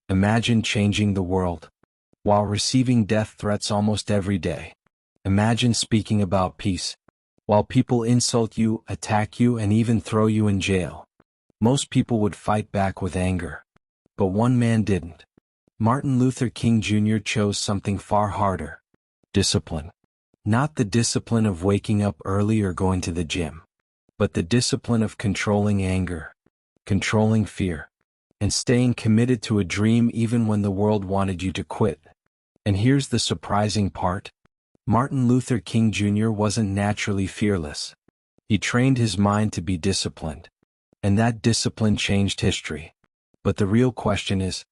Imagine changing the world while receiving death threats almost every day. Imagine speaking about peace while people insult you, attack you, and even throw you in jail. Most people would fight back with anger. But one man didn't. Martin Luther King Jr. chose something far harder. Discipline. Not the discipline of waking up early or going to the gym, but the discipline of controlling anger, controlling fear, and staying committed to a dream even when the world wanted you to quit. And here's the surprising part. Martin Luther King Jr. wasn't naturally fearless. He trained his mind to be disciplined. And that discipline changed history. But the real question is,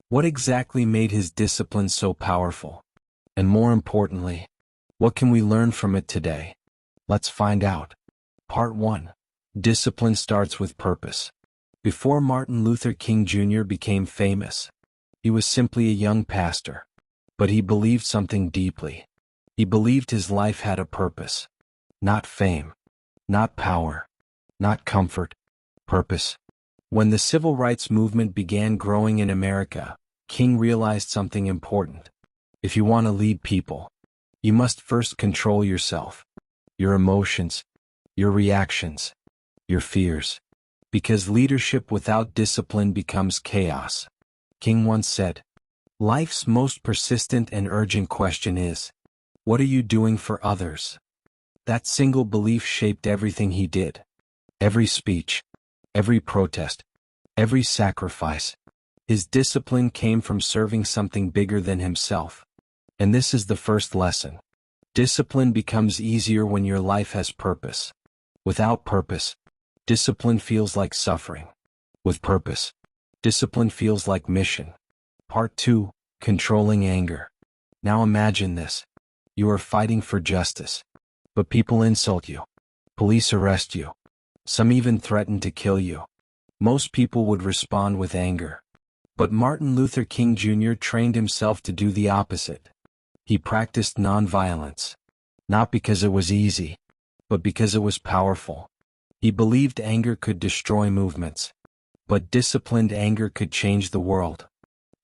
what exactly made his discipline so powerful? And more importantly, what can we learn from it today? Let's find out. Part 1. Discipline starts with purpose. Before Martin Luther King Jr. became famous, he was simply a young pastor. But he believed something deeply. He believed his life had a purpose. Not fame, not power, not comfort, purpose. When the civil rights movement began growing in America, King realized something important. If you want to lead people, you must first control yourself, your emotions, your reactions, your fears. Because leadership without discipline becomes chaos. King once said, "Life's most persistent and urgent question is, what are you doing for others?" That single belief shaped everything he did. Every speech, every protest, every sacrifice. His discipline came from serving something bigger than himself. And this is the first lesson. Discipline becomes easier when your life has purpose. Without purpose, discipline feels like suffering. With purpose, discipline feels like mission. Part 2. Controlling anger. Now imagine this. You are fighting for justice. But people insult you. Police arrest you. Some even threaten to kill you. Most people would respond with anger. But Martin Luther King Jr. trained himself to do the opposite. He practiced nonviolence. Not because it was easy, but because it was powerful. He believed anger could destroy movements. But disciplined anger could change the world.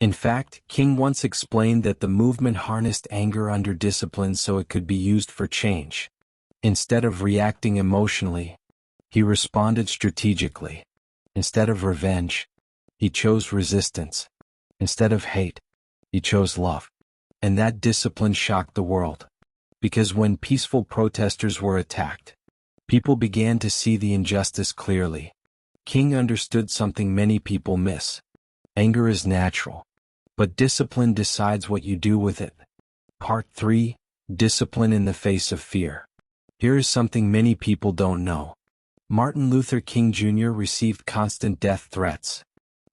In fact, King once explained that the movement harnessed anger under discipline so it could be used for change. Instead of reacting emotionally, he responded strategically. Instead of revenge, he chose resistance. Instead of hate, he chose love. And that discipline shocked the world. Because when peaceful protesters were attacked, people began to see the injustice clearly. King understood something many people miss. Anger is natural. But discipline decides what you do with it. Part 3. Discipline in the face of fear. Here is something many people don't know. Martin Luther King Jr. received constant death threats.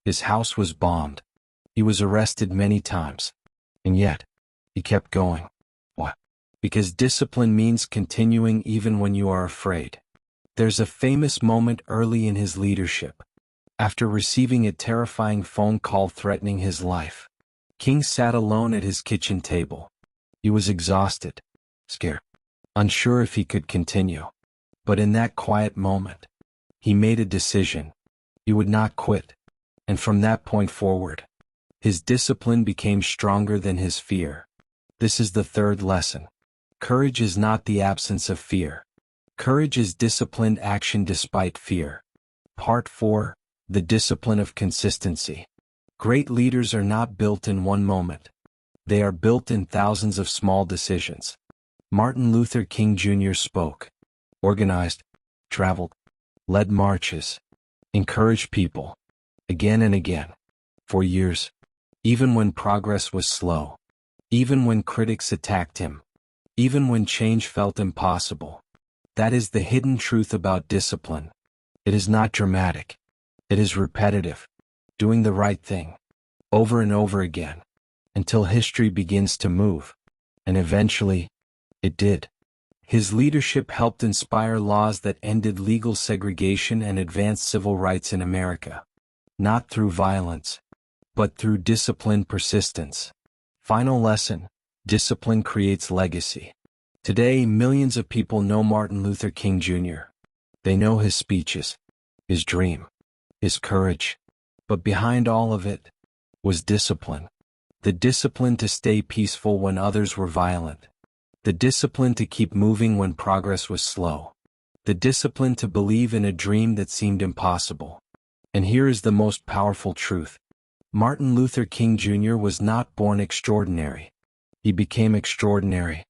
His house was bombed. He was arrested many times. And yet, he kept going. Why? Because discipline means continuing even when you are afraid. There's a famous moment early in his leadership. After receiving a terrifying phone call threatening his life, King sat alone at his kitchen table. He was exhausted, scared, unsure if he could continue. But in that quiet moment, he made a decision. He would not quit. And from that point forward, his discipline became stronger than his fear. This is the third lesson. Courage is not the absence of fear. Courage is disciplined action despite fear. Part 4. The discipline of consistency. Great leaders are not built in one moment. They are built in thousands of small decisions. Martin Luther King Jr. spoke, organized, traveled, led marches, encouraged people, again and again, for years, even when progress was slow, even when critics attacked him, even when change felt impossible. That is the hidden truth about discipline. It is not dramatic. It is repetitive, doing the right thing, over and over again, until history begins to move. And eventually, it did. His leadership helped inspire laws that ended legal segregation and advanced civil rights in America. Not through violence, but through disciplined persistence. Final lesson: discipline creates legacy. Today, millions of people know Martin Luther King Jr. They know his speeches, his dream, his courage. But behind all of it was discipline. The discipline to stay peaceful when others were violent. The discipline to keep moving when progress was slow. The discipline to believe in a dream that seemed impossible. And here is the most powerful truth. Martin Luther King Jr. was not born extraordinary. He became extraordinary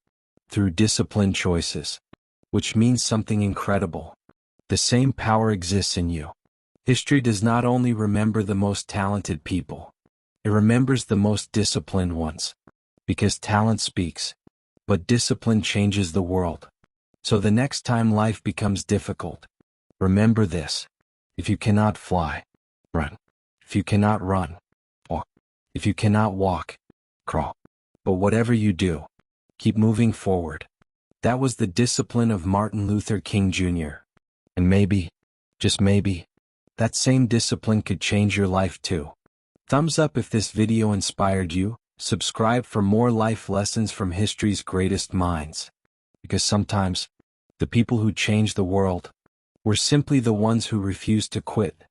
through disciplined choices, which means something incredible. The same power exists in you. History does not only remember the most talented people, it remembers the most disciplined ones. Because talent speaks, but discipline changes the world. So the next time life becomes difficult, remember this. If you cannot fly, run. If you cannot run, walk. If you cannot walk, crawl. But whatever you do, keep moving forward. That was the discipline of Martin Luther King Jr. And maybe, just maybe, that same discipline could change your life too. Thumbs up if this video inspired you. Subscribe for more life lessons from history's greatest minds. Because sometimes, the people who change the world were simply the ones who refused to quit.